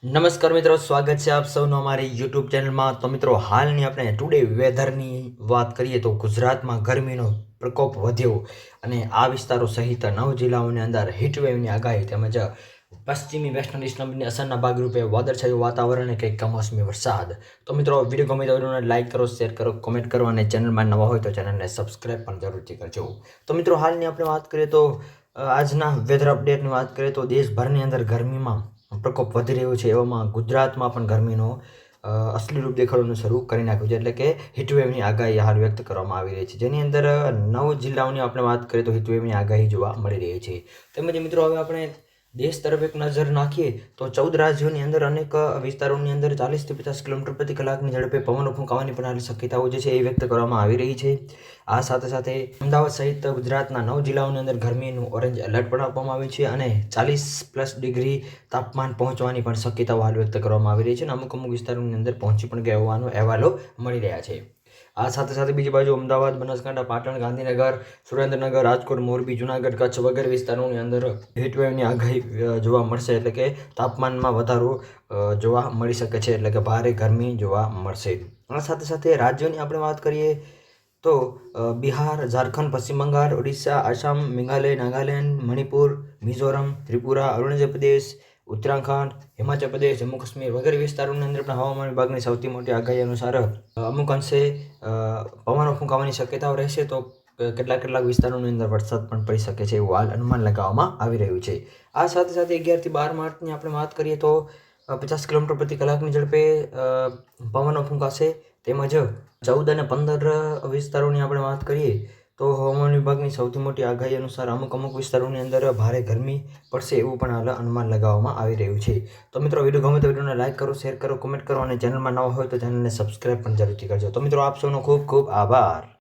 નમસ્કાર મિત્રો, સ્વાગત છે આપ સૌનું અમારી યુટ્યુબ ચેનલમાં. તો મિત્રો, હાલની આપણે ટુડે વેધરની વાત કરીએ તો ગુજરાતમાં ગરમીનો પ્રકોપ વધ્યો અને આ વિસ્તારો સહિત 9 જિલ્લાઓની અંદર હીટવેવની આગાહી તેમજ પશ્ચિમી વેસ્ટર્ન ડિસ્ટર્બન્સની અસરના ભાગરૂપે વાદળછાયું વાતાવરણ અને કંઈક કમોસમી વરસાદ. તો મિત્રો, વિડીયો ગમે તો વિડીયોને લાઇક કરો, શેર કરો, કોમેન્ટ કરો અને ચેનલમાં નવા હોય તો ચેનલને સબસ્ક્રાઈબ પણ જરૂરથી કરજો. તો મિત્રો, હાલની આપણે વાત કરીએ તો આજના વેધર અપડેટની વાત કરીએ તો દેશભરની અંદર ગરમીમાં પ્રકોપ વધી રહ્યો છે. એવામાં ગુજરાતમાં પણ ગરમીનો અસલી રૂપ દેખાડવાનું શરૂ કરી નાખ્યું છે. એટલે કે હીટવેવની આગાહી હાલ વ્યક્ત કરવામાં આવી રહી છે, જેની અંદર 9 જિલ્લાઓની આપણે વાત કરીએ તો હીટવેવની આગાહી જોવા મળી રહી છે. તેમજ મિત્રો, હવે આપણે દેશ તરફ એક નજર નાખીએ તો 14 રાજ્યોની અંદર અનેક વિસ્તારોની અંદર 40 થી 50 કિલોમીટર પ્રતિ કલાકની ઝડપે પવનો ફૂંકાવાની પણ હાલ શક્યતાઓ જે છે એ વ્યક્ત કરવામાં આવી રહી છે. આ સાથે સાથે અમદાવાદ સહિત ગુજરાતના 9 જિલ્લાઓની અંદર ગરમીનું ઓરેન્જ એલર્ટ પણ આપવામાં આવ્યું છે અને 40+ ડિગ્રી તાપમાન પહોંચવાની પણ શક્યતાઓ હાલ વ્યક્ત કરવામાં આવી રહી છે અને અમુક વિસ્તારોની અંદર પહોંચી પણ ગયા હોવાનો અહેવાલો મળી રહ્યા છે. આ સાથે સાથે બીજી બાજુ અમદાવાદ, બનાસકાંઠા, પાટણ, ગાંધીનગર, સુરેન્દ્રનગર, રાજકોટ, મોરબી, જુનાગઢ, કચ્છ વગેરે વિસ્તારોની અંદર હીટવેવની આગાહી જોવા મળશે. એટલે કે તાપમાનમાં વધારો જોવા મળી શકે છે, એટલે કે ભારે ગરમી જોવા મળશે. આ સાથે સાથે રાજ્યોની આપણે વાત કરીએ તો બિહાર, ઝારખંડ, પશ્ચિમ બંગાળ, ઓડિશા, આસામ, મેઘાલય, નાગાલેન્ડ, મણિપુર, મિઝોરમ, ત્રિપુરા, અરુણાચલ પ્રદેશ, ઉત્તરાખંડ, હિમાચલ પ્રદેશ, જમ્મુ કાશ્મીર વગેરે વિસ્તારોની અંદર પણ હવામાન વિભાગની સૌથી મોટી આગાહી અનુસાર અમુક અંશે પવનો ફૂંકાવાની શક્યતાઓ રહેશે. તો કેટલાક વિસ્તારોની અંદર વરસાદ પણ પડી શકે છે એવું હાલ અનુમાન લગાવવામાં આવી રહ્યું છે. આ સાથે સાથે 11 થી 12 માર્ચની આપણે વાત કરીએ તો 50 કિલોમીટર પ્રતિ કલાકની ઝડપે પવનો ફૂંકાશે. તેમજ 14 અને 15 વિસ્તારોની આપણે વાત કરીએ તો હવામાન વિભાગની સૌથી મોટી આગાહી અનુસાર અમુક વિસ્તારોની અંદર ભારે ગરમી પડશે એવું પણ હાલ અનુમાન લગાવવામાં આવી રહ્યું છે. તો મિત્રો, વિડીયો ગમે તો વિડીયોને લાઇક કરો, શેર કરો, કોમેન્ટ કરો અને ચેનલમાં નવા હોય તો ચેનલને સબસ્ક્રાઈબ પણ જરૂરથી કરજો. તો મિત્રો, આપ સૌનો ખૂબ ખૂબ આભાર.